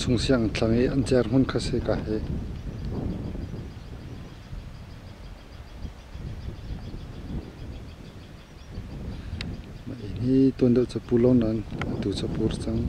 chung siang tlangi an cher hun khase ka he hi ton do chapulon an tu chapur chang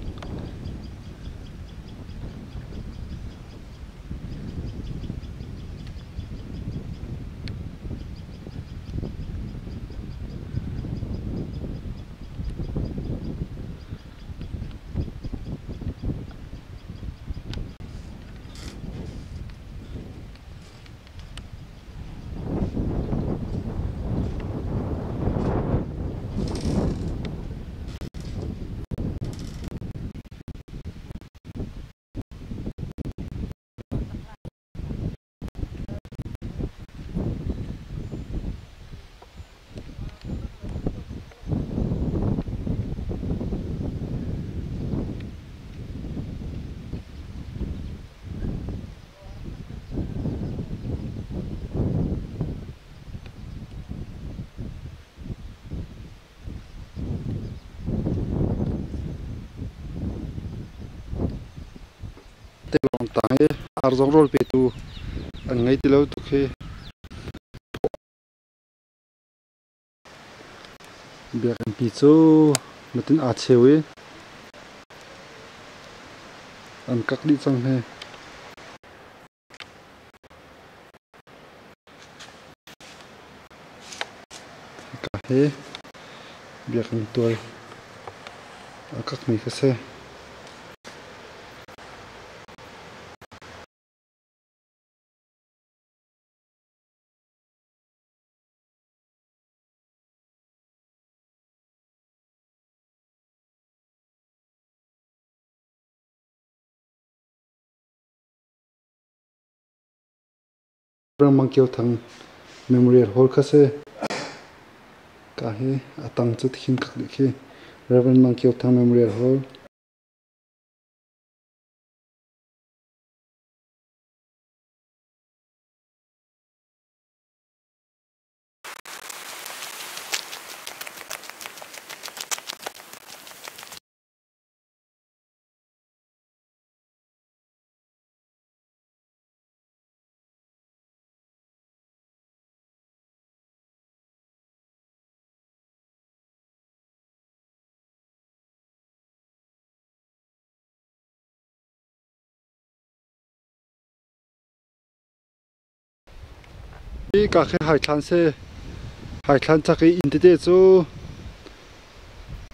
tang arzong rol pe tu an ngai tilo tu khe biak an pi chu matin a chewi an kak di chang he ka he biak an tuai a kak mi ka se Mangkyo thang memorial hall khase ka he atang chu thin khak dikhi Reverend Mangkyo thang memorial hall ka khe hai thlan se hai thlan chaki in te chu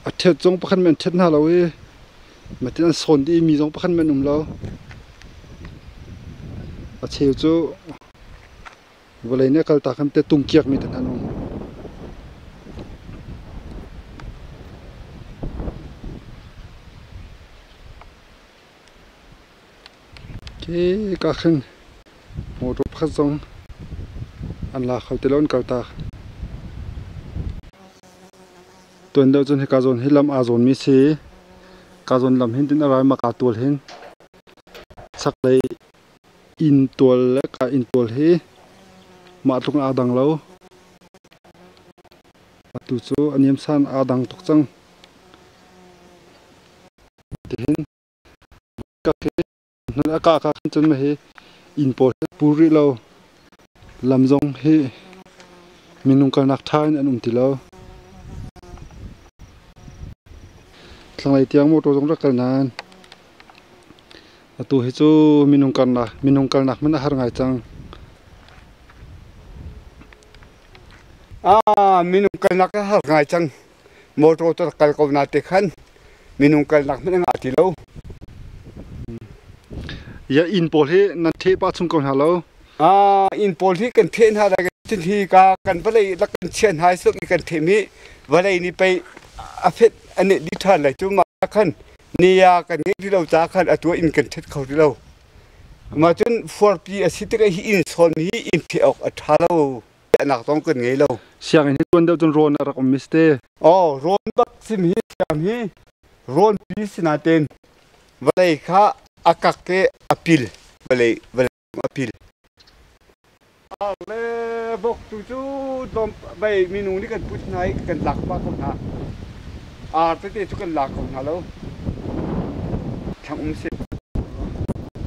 a the chong pakhan men thet na lawi matin son di mi jong pakhan men lo a cheu chu volai ne kal ta kham te tung kiak mi tan anong ke ka khen mo ro phak jong an la khal telon kalta tuan do chun he ka zon hilam a zon mi si ka zon lam hin tin arai ma ka tol hin sak lei in tol la ka in tol he ma tlung a dang lo atu chu aniam san a dang tok chang tin ka ke na ka ka chun ma he in pol puri lo lamjong he minung kal nak thain an ti lo tlangai tiang mo to jong ra kal nan atu he chu minung kal nak man har ngai chang minung kal nak har ngai chang mo to to kal ko na te khan minung kal nak man nga ti lo ya in pol he na the pa chung ko halo in pol hi kan then ha da tin hi ka kan balai la kan chen hai su kan themi balai ni pe afet ane di than lai chu ma khan niya kan ngi di lo cha khan atwa in kan thet khau di lo ma chun 4p asite ka hi in son hi in thi ok athalo นักต้องกันไงเรา เสียงนี้ตัวเดียวจนโรนอะไรก็มิสเต้ อ๋อโรนบักซิมฮีจำฮีโรนปีสนาเตนวันไหนข้าอากาศเกอพิลวันไหนอพิลเลยบอกจู่ๆตอมไปมีนูนี่กันพูดไหนกันหลักบ้าของหาตั้งแต่ทุกกันหลักของหาแล้วทางสิ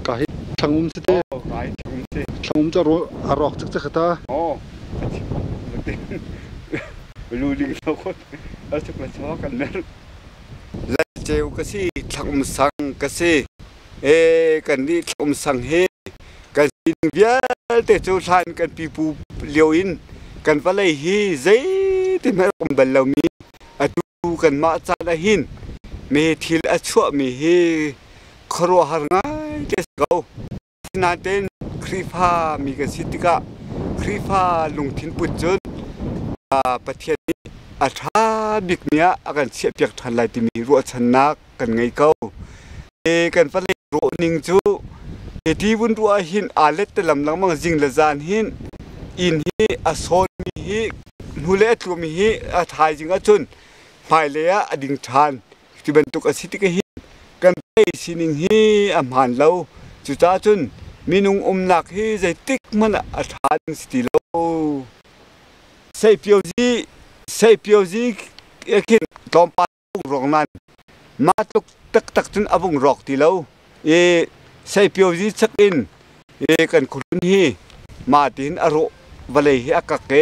กายช่างสิเต้ โอ้กายทางสิ ช่างจะรู้อารอกจักตา อ๋อไม่รู้ลิงเราคนเราจะมาชอกันนั่นแล้วเจ้าก็สิทางสังก็สิกันนี่ทางสังเฮกันสิเวียแต่เจ้าทานกันปีปูเลียวอินกันว่าเลยฮีใจที่แม่กำบัลเรามีอดูกันมาจาดหินมีทิลอชั่วมีฮีครัวหางายเด็กเก่านาเดนครีฟ้ามีกันสิติกะครีฟ้าลงทิ้งปุจจุนประเทศนี้อาชาบิกเมียอาการเสียเปียกทันไหลที่มีรัวชนะกันไงเก่ากันว่าเลยรัวนิ่งจูที่วุ่นรัวหินอาเล็ดแต่ลำหลังมังจิงละจานหินอินฮีอาโซนมีฮีนูเล่ตัวมีฮีอาทายจิงอาจุนภายเลยอดิ่งทานที่บรรทุกอาศิติกหินกันไปสินิงฮีอำหันเราจุดาจุนมีนุงหนักฮีใจติกมันอาทานสติโลใส่เปียวจีกินตอมปาบุงรองนั้นมาตุกตักจนอบุงรอกที่เราใส่เปียวจีสักอินกันคุณฮีมาตินอรุวะเลยฮีอากาเก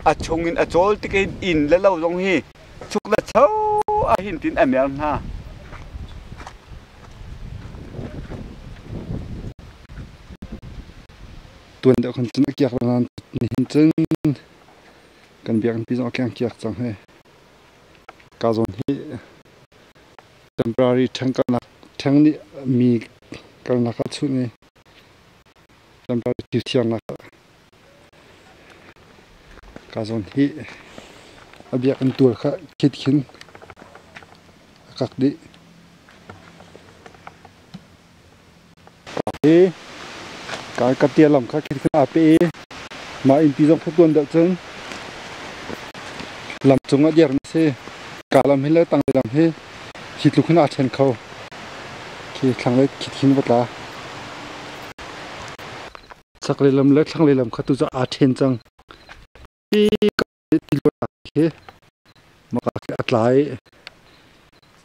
อาชงอินอาโจลติกอินแล้วเราลงฮีชุกละเช้าอาหินตินอเมริกาตัวเดียวคนจนเกียกนานนี่จนกันเบียกันพี่น้องแข่งเกียกจังให้กาซอนที่ temporary ทั้งกันนักทั้งนี้มีกันนักชุดนี้ temporary ที่เที่ยงนักกาซอนที่เบียกันตัวค่ะคิดขึ้นกักดิการกระเทียมลำค่ะคิดขึ้นอาเปมาอินพิจงพวกตัวเด็กจังลำจงอาเดียร์ไม่ใช่การลำให้เลิกตั้งลำให้คิดลุกขึ้นอาเชนเขาคิดครั้งเลยคิดขึ้นวัดละสักเลยลำเลิกครั้งเลยลำเขาตัวจะอาเชนจังที่ก็ติดลมโอเคมาการอัดไหล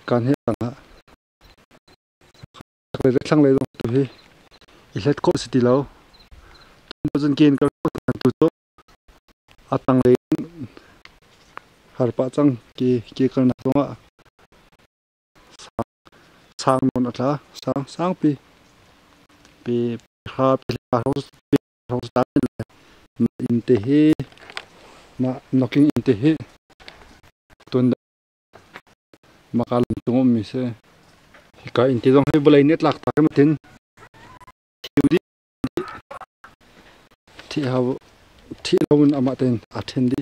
การให้ต่างหากสักเลยเลิกครั้งเลยลงตัวให้อีเล็ดโคสติแล้วตัวจนเกณฑ์ก็ตัวตัวอัดตั้งเลยหาปะจังกี่กันนะตรงอ่ะสร้างนนท์ละสร้างปีหาปีเราสตาร์ทเลยมาอินเตอร์มา knocking อินเตอร์ตัวนั้นมาการลงตรงมิเซ่ก็อินเตอร์ต้องให้บริเนตหลักตากันมาถึงที่เราอามาเต็นอัดเห็นดี